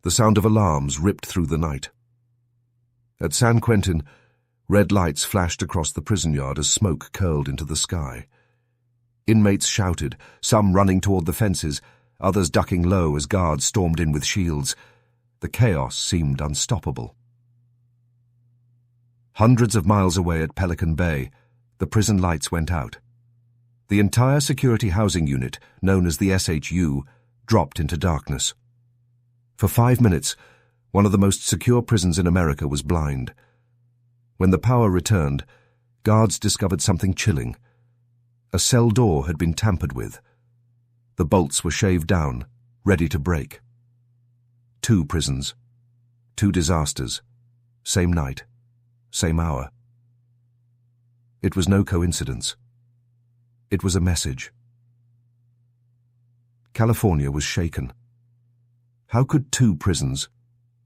The sound of alarms ripped through the night. At San Quentin, red lights flashed across the prison yard as smoke curled into the sky. Inmates shouted, some running toward the fences, others ducking low as guards stormed in with shields. The chaos seemed unstoppable. Hundreds of miles away at Pelican Bay, the prison lights went out. The entire security housing unit, known as the SHU, dropped into darkness. For 5 minutes, one of the most secure prisons in America was blind. When the power returned, guards discovered something chilling. A cell door had been tampered with. The bolts were shaved down, ready to break. 2 prisons, 2 disasters, same night, same hour. It was no coincidence. It was a message. California was shaken. How could 2 prisons,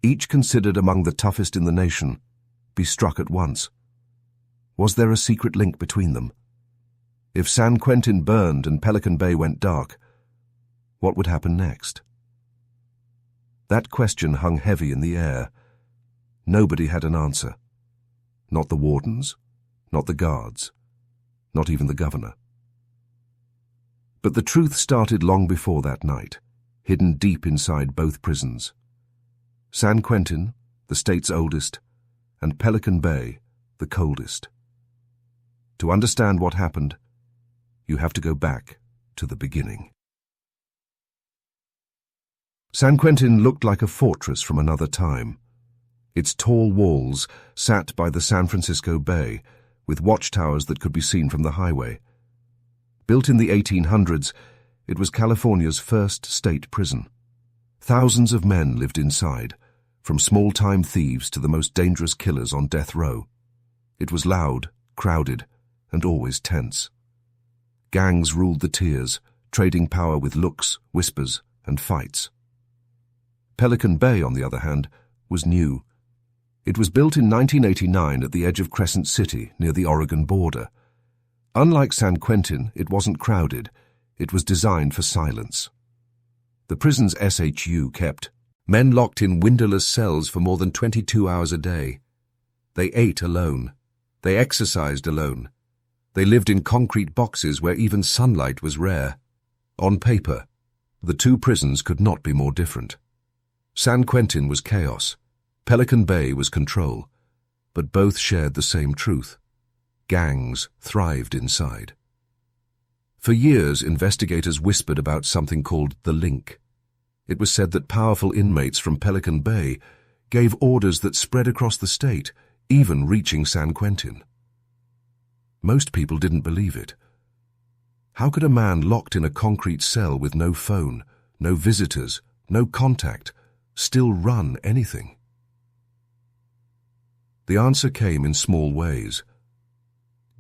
each considered among the toughest in the nation, be struck at once? Was there a secret link between them? If San Quentin burned and Pelican Bay went dark, what would happen next? That question hung heavy in the air. Nobody had an answer. Not the wardens, not the guards, not even the governor. But the truth started long before that night, hidden deep inside both prisons. San Quentin, the state's oldest, and Pelican Bay, the coldest. To understand what happened, you have to go back to the beginning. San Quentin looked like a fortress from another time. Its tall walls sat by the San Francisco Bay, with watchtowers that could be seen from the highway. Built in the 1800s, it was California's first state prison. Thousands of men lived inside, from small-time thieves to the most dangerous killers on death row. It was loud, crowded, and always tense. Gangs ruled the tiers, trading power with looks, whispers, and fights. Pelican Bay, on the other hand, was new. It was built in 1989 at the edge of Crescent City, near the Oregon border. Unlike San Quentin, it wasn't crowded. It was designed for silence. The prison's SHU kept men locked in windowless cells for more than 22 hours a day. They ate alone. They exercised alone. They lived in concrete boxes where even sunlight was rare. On paper, the 2 prisons could not be more different. San Quentin was chaos. Pelican Bay was control. But both shared the same truth. Gangs thrived inside. For years, investigators whispered about something called the link. It was said that powerful inmates from Pelican Bay gave orders that spread across the state, even reaching San Quentin. Most people didn't believe it. How could a man locked in a concrete cell with no phone, no visitors, no contact, still run anything? The answer came in small ways.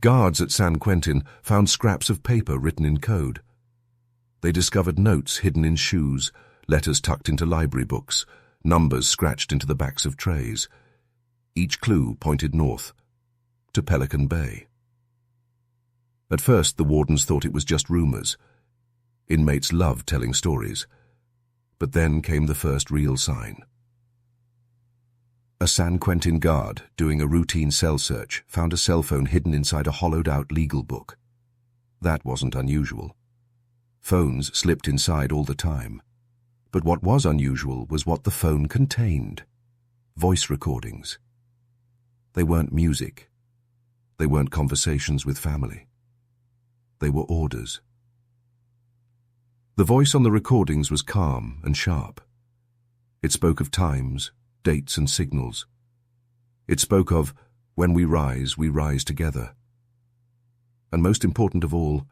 Guards at San Quentin found scraps of paper written in code. They discovered notes hidden in shoes, letters tucked into library books, numbers scratched into the backs of trays. Each clue pointed north, to Pelican Bay. At first, the wardens thought it was just rumors. Inmates loved telling stories. But then came the first real sign. A San Quentin guard, doing a routine cell search, found a cell phone hidden inside a hollowed-out legal book. That wasn't unusual. Phones slipped inside all the time. But what was unusual was what the phone contained. Voice recordings. They weren't music. They weren't conversations with family. They were orders. The voice on the recordings was calm and sharp. It spoke of times, dates and signals. It spoke of, when we rise together. And most important of all,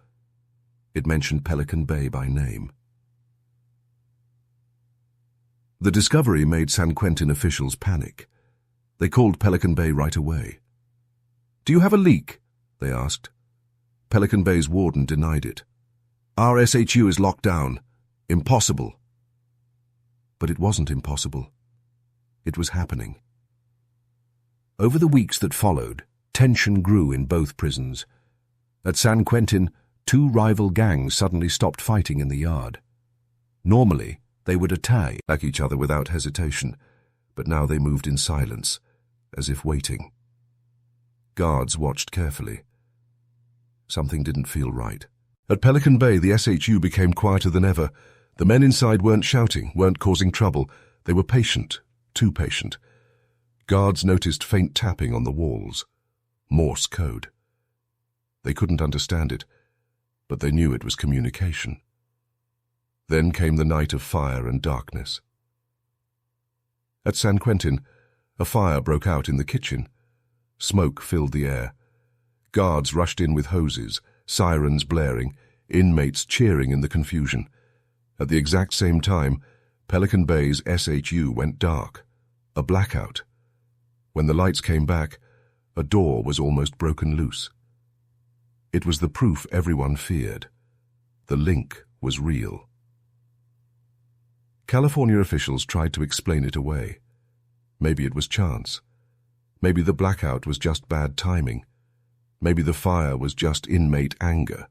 it mentioned Pelican Bay by name. The discovery made San Quentin officials panic. They called Pelican Bay right away. "Do you have a leak?" they asked. Pelican Bay's warden denied it. "Our SHU is locked down. Impossible." But it wasn't impossible. It was happening. Over the weeks that followed, tension grew in both prisons. At San Quentin, 2 rival gangs suddenly stopped fighting in the yard. Normally, They would attack each other without hesitation, but now they moved in silence, as if waiting. Guards watched carefully. Something didn't feel right. At Pelican Bay, the SHU became quieter than ever. The men inside weren't shouting, weren't causing trouble. They were patient, too patient. Guards noticed faint tapping on the walls. Morse code. They couldn't understand it, but they knew it was communication. Then came the night of fire and darkness. At San Quentin, a fire broke out in the kitchen. Smoke filled the air. Guards rushed in with hoses, sirens blaring, inmates cheering in the confusion. At the exact same time, Pelican Bay's SHU went dark. A blackout. When the lights came back, a door was almost broken loose. It was the proof everyone feared. The link was real. California officials tried to explain it away. Maybe it was chance. Maybe the blackout was just bad timing. Maybe the fire was just inmate anger.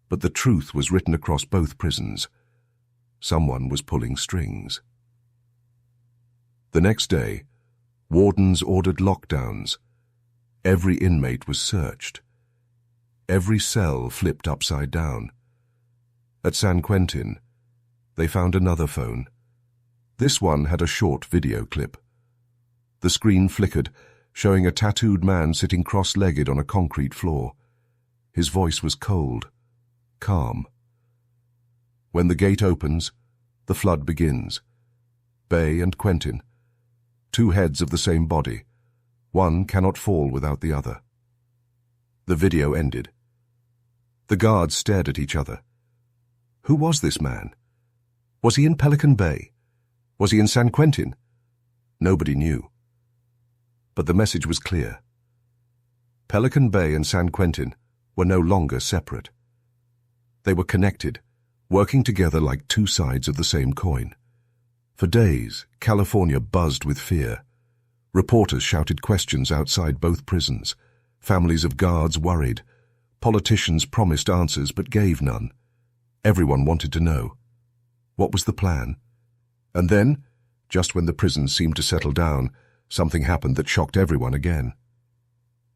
But the truth was written across both prisons. Someone was pulling strings. The next day, wardens ordered lockdowns. Every inmate was searched. Every cell flipped upside down. At San Quentin, they found another phone. This one had a short video clip. The screen flickered, showing a tattooed man sitting cross-legged on a concrete floor. His voice was cold, calm. When the gate opens, the flood begins. Bay and Quentin, two heads of the same body. One cannot fall without the other. The video ended. The guards stared at each other. Who was this man? Was he in Pelican Bay? Was he in San Quentin? Nobody knew. But the message was clear. Pelican Bay and San Quentin were no longer separate. They were connected, working together like two sides of the same coin. For days, California buzzed with fear. Reporters shouted questions outside both prisons. Families of guards worried. Politicians promised answers but gave none. Everyone wanted to know. What was the plan? And then, just when the prison seemed to settle down, something happened that shocked everyone again.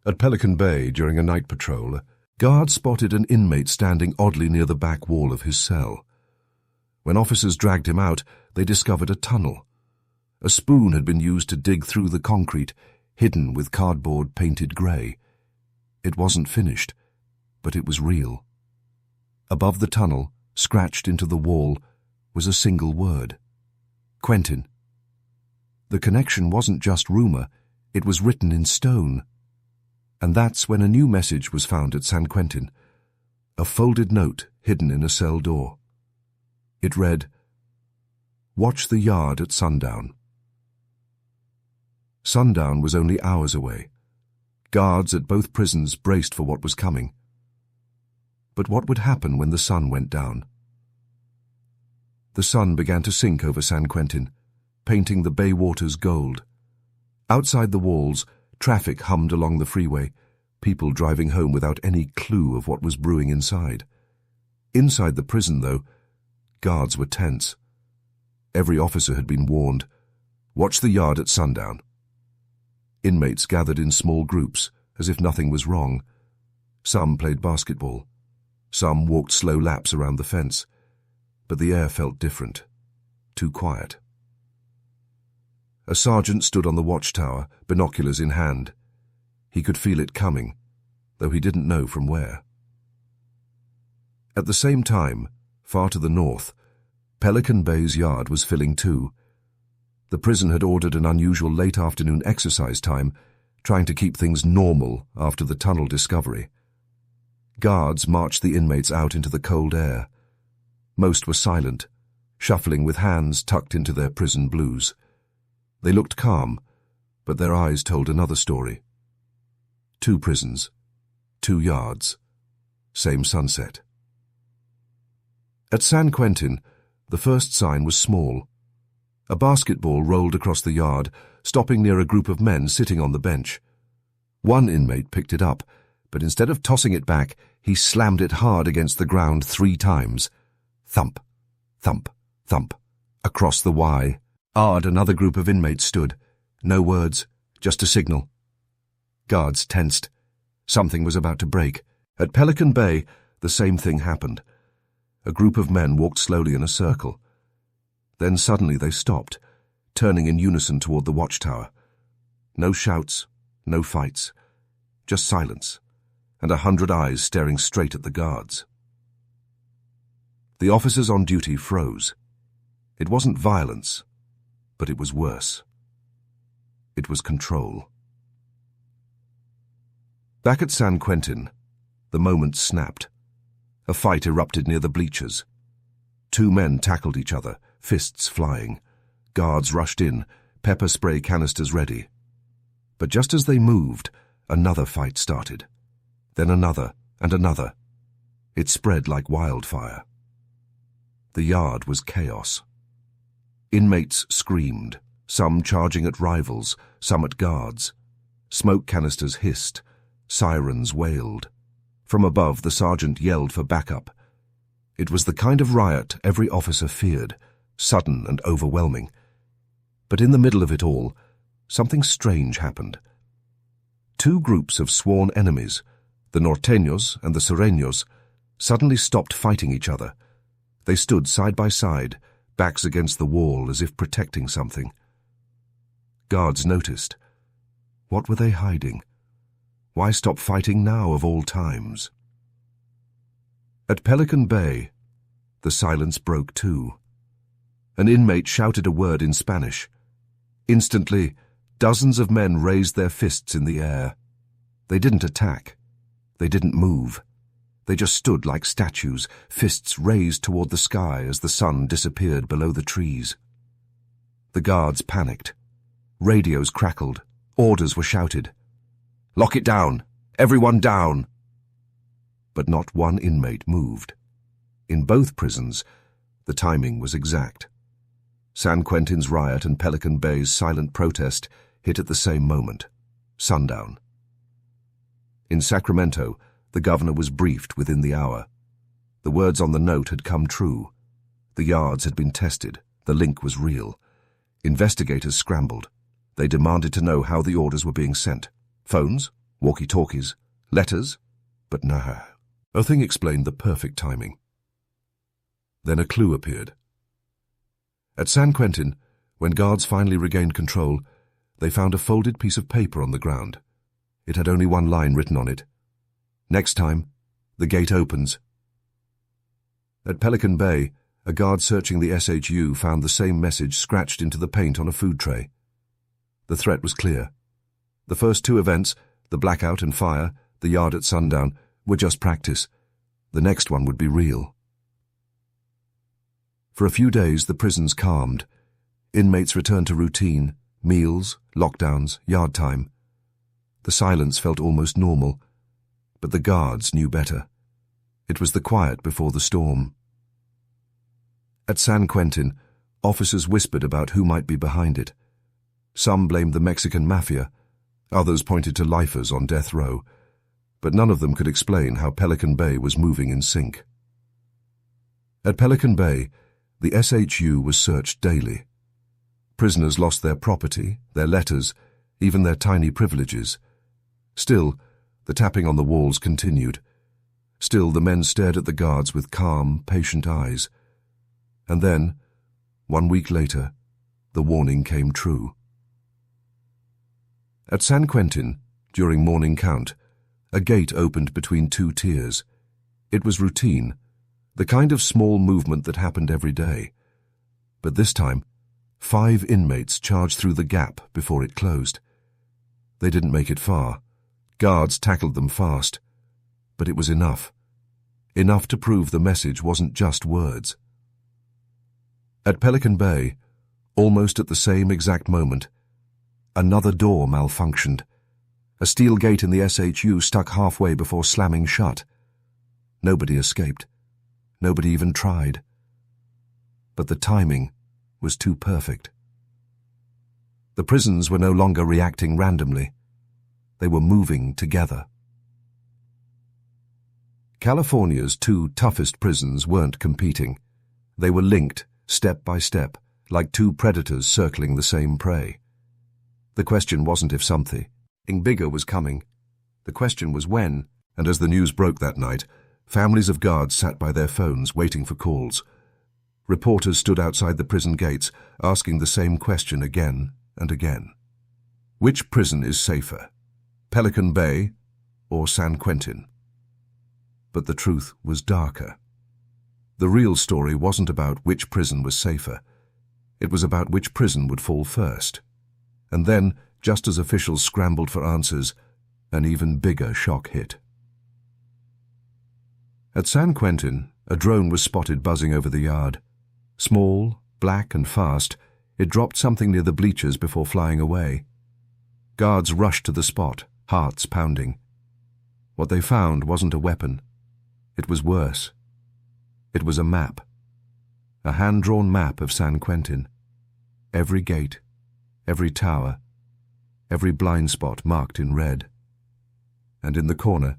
At Pelican Bay, during a night patrol, guards spotted an inmate standing oddly near the back wall of his cell. When officers dragged him out, they discovered a tunnel. A spoon had been used to dig through the concrete, hidden with cardboard painted grey. It wasn't finished, but it was real. Above the tunnel, scratched into the wall, was a single word. Quentin. The connection wasn't just rumour, it was written in stone. And that's when a new message was found at San Quentin. A folded note hidden in a cell door. It read, "Watch the yard at sundown." Sundown was only hours away. Guards at both prisons braced for what was coming. But what would happen when the sun went down? The sun began to sink over San Quentin, painting the bay waters gold. Outside the walls, traffic hummed along the freeway, people driving home without any clue of what was brewing inside. Inside the prison, though, guards were tense. Every officer had been warned, "Watch the yard at sundown." Inmates gathered in small groups, as if nothing was wrong. Some played basketball. Some walked slow laps around the fence. But the air felt different, too quiet. A sergeant stood on the watchtower, binoculars in hand. He could feel it coming, though he didn't know from where. At the same time, far to the north, Pelican Bay's yard was filling too. The prison had ordered an unusual late afternoon exercise time, trying to keep things normal after the tunnel discovery. Guards marched the inmates out into the cold air. Most were silent, shuffling with hands tucked into their prison blues. They looked calm, but their eyes told another story. 2 prisons, 2 yards, same sunset. At San Quentin, the first sign was small. A basketball rolled across the yard, stopping near a group of men sitting on the bench. One inmate picked it up, but instead of tossing it back, he slammed it hard against the ground 3 times. Thump, thump, thump, Across the Y, another group of inmates stood. No words, just a signal. Guards tensed. Something was about to break. At Pelican Bay, the same thing happened. A group of men walked slowly in a circle. Then suddenly they stopped, turning in unison toward the watchtower. No shouts, no fights, just silence, and 100 eyes staring straight at the guards. The officers on duty froze. It wasn't violence, but it was worse. It was control. Back at San Quentin, the moment snapped. A fight erupted near the bleachers. 2 men tackled each other, fists flying. Guards rushed in, pepper spray canisters ready. But just as they moved, another fight started. Then another and another. It spread like wildfire. The yard was chaos. Inmates screamed, some charging at rivals, some at guards. Smoke canisters hissed, sirens wailed. From above, the sergeant yelled for backup. It was the kind of riot every officer feared, sudden and overwhelming. But in the middle of it all, something strange happened. 2 groups of sworn enemies, the norteños and the sureños, suddenly stopped fighting each other. They stood side by side, backs against the wall as if protecting something. Guards noticed. What were they hiding? Why stop fighting now of all times? At Pelican Bay, the silence broke too. An inmate shouted a word in Spanish. Instantly, dozens of men raised their fists in the air. They didn't attack. They didn't move. They just stood like statues, fists raised toward the sky as the sun disappeared below the trees. The guards panicked. Radios crackled. Orders were shouted. "Lock it down! Everyone down!" But not one inmate moved. In both prisons, the timing was exact. San Quentin's riot and Pelican Bay's silent protest hit at the same moment, sundown. In Sacramento, the governor was briefed within the hour. The words on the note had come true. The yards had been tested. The link was real. Investigators scrambled. They demanded to know how the orders were being sent. Phones, walkie-talkies, letters, but no. A thing explained the perfect timing. Then a clue appeared. At San Quentin, when guards finally regained control, they found a folded piece of paper on the ground. It had only one line written on it. "Next time, the gate opens." At Pelican Bay, a guard searching the SHU found the same message scratched into the paint on a food tray. The threat was clear. The first 2 events, the blackout and fire, the yard at sundown, were just practice. The next one would be real. For a few days, the prisons calmed. Inmates returned to routine, meals, lockdowns, yard time. The silence felt almost normal, but the guards knew better. It was the quiet before the storm. At San Quentin, officers whispered about who might be behind it. Some blamed the Mexican mafia, others pointed to lifers on death row, but none of them could explain how Pelican Bay was moving in sync. At Pelican Bay, the SHU was searched daily. Prisoners lost their property, their letters, even their tiny privileges. Still, the tapping on the walls continued. Still, the men stared at the guards with calm, patient eyes. And then, 1 week later, the warning came true. At San Quentin, during morning count, a gate opened between 2 tiers. It was routine, the kind of small movement that happened every day. But this time, 5 inmates charged through the gap before it closed. They didn't make it far. Guards tackled them fast. But it was enough. Enough to prove the message wasn't just words. At Pelican Bay, almost at the same exact moment, another door malfunctioned. A steel gate in the SHU stuck halfway before slamming shut. Nobody escaped. Nobody even tried. But the timing was too perfect. The prisons were no longer reacting randomly. They were moving together. California's 2 toughest prisons weren't competing. They were linked, step by step, like two predators circling the same prey. The question wasn't if something bigger was coming. The question was when, and as the news broke that night, families of guards sat by their phones waiting for calls. Reporters stood outside the prison gates, asking the same question again and again. Which prison is safer, Pelican Bay or San Quentin? But the truth was darker. The real story wasn't about which prison was safer. It was about which prison would fall first. And then, just as officials scrambled for answers, an even bigger shock hit. At San Quentin, a drone was spotted buzzing over the yard. Small, black and fast, it dropped something near the bleachers before flying away. Guards rushed to the spot, hearts pounding. What they found wasn't a weapon. It was worse. It was a map. A hand-drawn map of San Quentin. Every gate, every tower, every blind spot marked in red. And in the corner,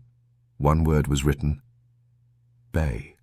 one word was written: Bay.